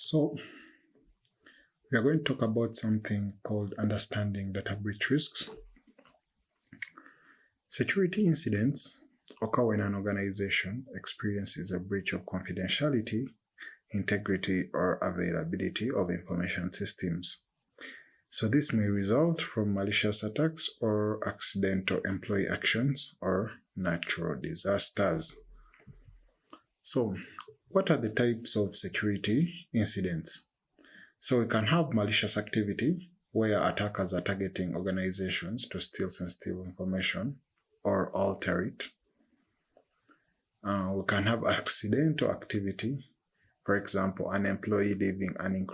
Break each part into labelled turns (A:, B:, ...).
A: So we are going to talk about something called understanding data breach risks. Security incidents occur when an organization experiences a breach of confidentiality, integrity, or availability of information systems. So this may result from malicious attacks or accidental employee actions or natural disasters. So what are the types of security incidents? So we can have malicious activity where attackers are targeting organizations to steal sensitive information or alter it. We can have accidental activity, for example, an employee leaving an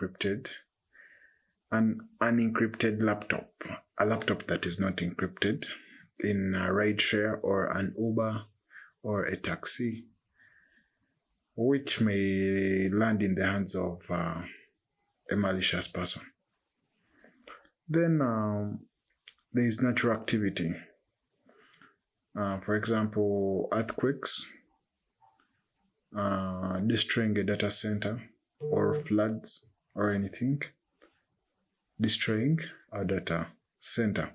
A: unencrypted laptop, a laptop that is not encrypted in a rideshare or an Uber or a taxi, which may land in the hands of a malicious person. Then there is natural activity. For example, earthquakes, destroying a data center, or floods or anything, destroying a data center.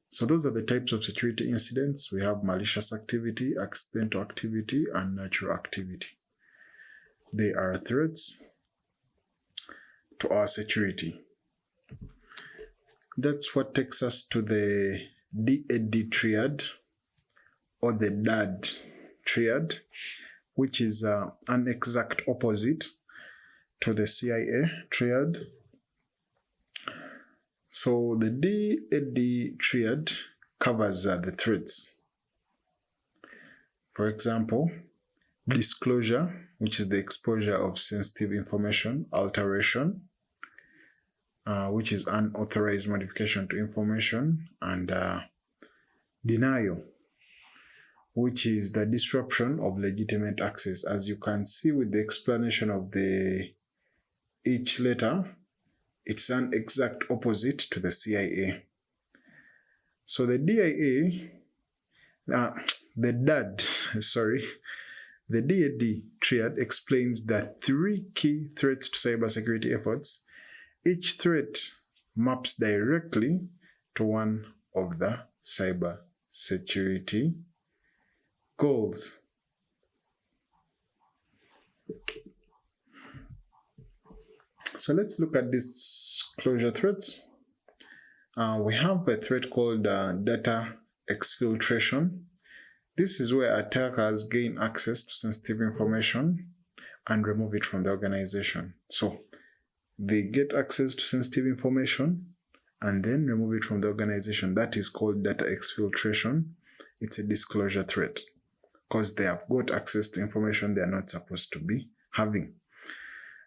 A: So those are the types of security incidents. We have malicious activity, accidental activity, and natural activity. They are threats to our security. That's what takes us to the DAD triad, or the DAD triad, which is an exact opposite to the CIA triad. So the DAD triad covers the threats. For example, disclosure, which is the exposure of sensitive information, alteration, which is unauthorized modification to information, and denial, which is the disruption of legitimate access. As you can see with the explanation of each letter, it's an exact opposite to the CIA. So the the DAD triad explains the three key threats to cybersecurity efforts. Each threat maps directly to one of the cybersecurity goals. So let's look at disclosure threats. We have a threat called data exfiltration. This is where attackers gain access to sensitive information and remove it from the organization. So they get access to sensitive information and then remove it from the organization. That is called data exfiltration. It's a disclosure threat because they have got access to information they are not supposed to be having.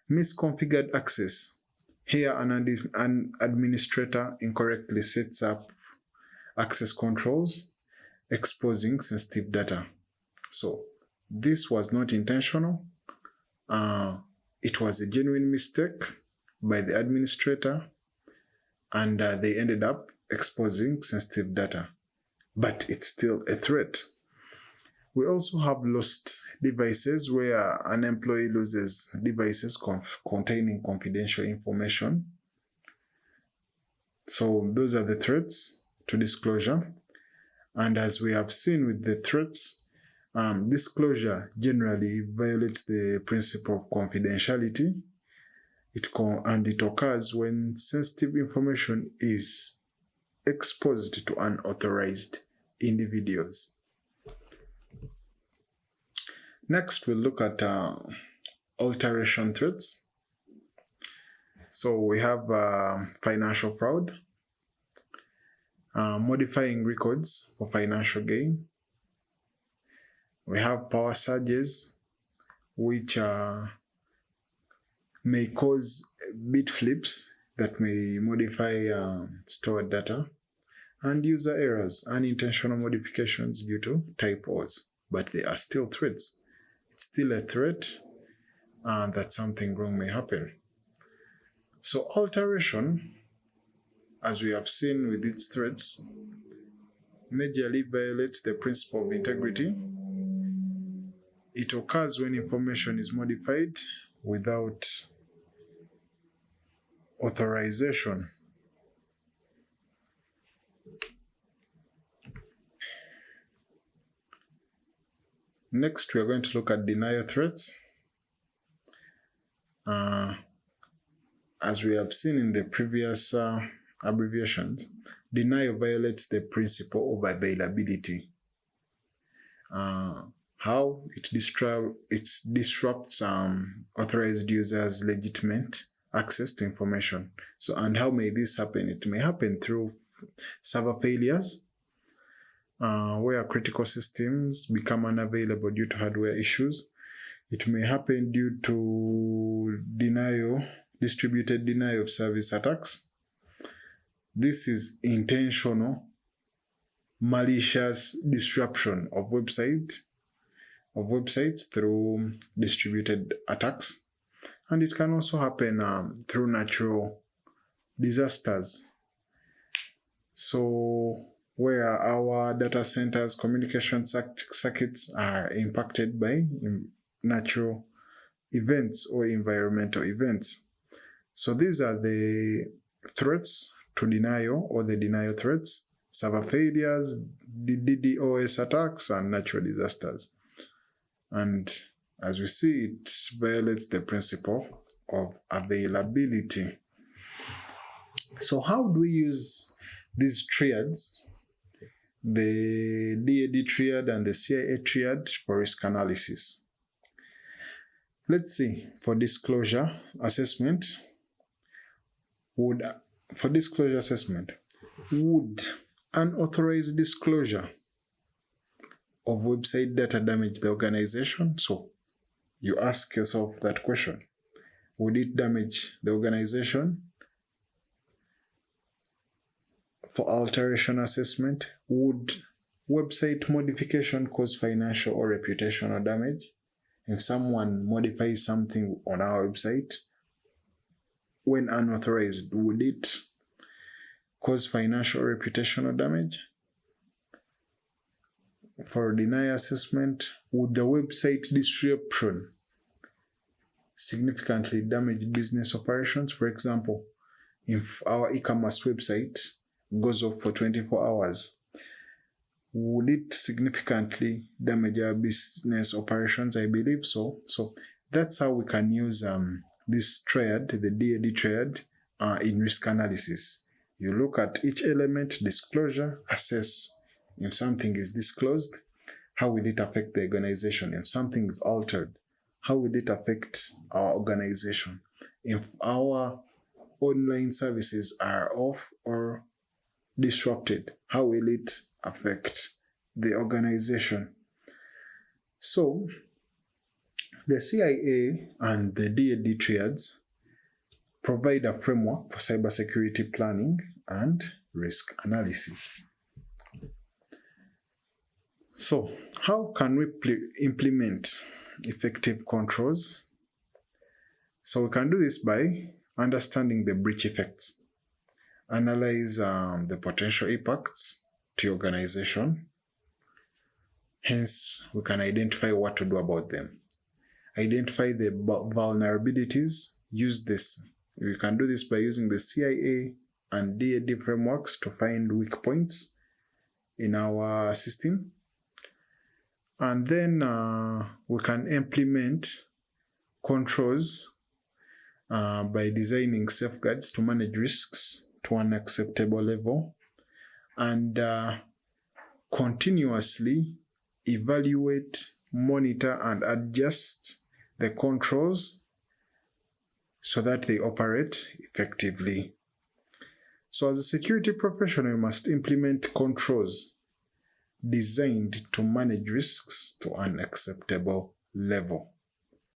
A: Misconfigured access. Here, an administrator incorrectly sets up access controls, exposing sensitive data. So this was not intentional. It was a genuine mistake by the administrator, and they ended up exposing sensitive data. But it's still a threat. We also have lost devices, where an employee loses devices containing confidential information. So those are the threats to disclosure. And as we have seen with the threats, disclosure generally violates the principle of confidentiality. And it occurs when sensitive information is exposed to unauthorized individuals. Next, we'll look at alteration threats. So we have financial fraud, modifying records for financial gain. We have power surges, which may cause bit flips that may modify stored data, and user errors, unintentional modifications due to typos, but they are still threats. It's still a threat that something wrong may happen. So alteration, as we have seen with its threats, majorly violates the principle of integrity. It occurs when information is modified without authorization. Next, we are going to look at denial threats. As we have seen in the previous abbreviations, denial violates the principle of availability. How it disrupts authorized users' legitimate access to information. So, and how may this happen? It may happen through server failures, where critical systems become unavailable due to hardware issues. It may happen due to distributed denial of service attacks. This is intentional, malicious disruption of websites through distributed attacks. And it can also happen through natural disasters. So, where our data centers, communication circuits are impacted by natural events or environmental events. So these are the threats to denial, or the denial threats: server failures, DDoS attacks, and natural disasters. And as we see, it violates the principle of availability. So how do we use these triads, the DAD triad and the CIA triad, for risk analysis? Let's see, for disclosure assessment, would unauthorized disclosure of website data damage the organization? So you ask yourself that question. Would it damage the organization? For alteration assessment, would website modification cause financial or reputational damage? If someone modifies something on our website when unauthorized, would it cause financial or reputational damage? For denial assessment, would the website disruption significantly damage business operations? For example, if our e-commerce website goes off for 24 hours, would it significantly damage our business operations? I believe so. So that's how we can use this triad, the DAD triad, in risk analysis. You look at each element: disclosure, assess if something is disclosed, how will it affect the organization? If something is altered, how will it affect our organization? If our online services are off or disrupted, how will it affect the organization? So the CIA and the DAD triads provide a framework for cybersecurity planning and risk analysis. So how can we implement effective controls? So we can do this by understanding the breach effects, analyze the potential impacts to your organization. Hence, we can identify what to do about them. Identify the vulnerabilities. Use this. We can do this by using the CIA and DAD frameworks to find weak points in our system. And then we can implement controls by designing safeguards to manage risks to an acceptable level, and continuously evaluate, monitor, and adjust the controls so that they operate effectively. So as a security professional, you must implement controls designed to manage risks to an acceptable level.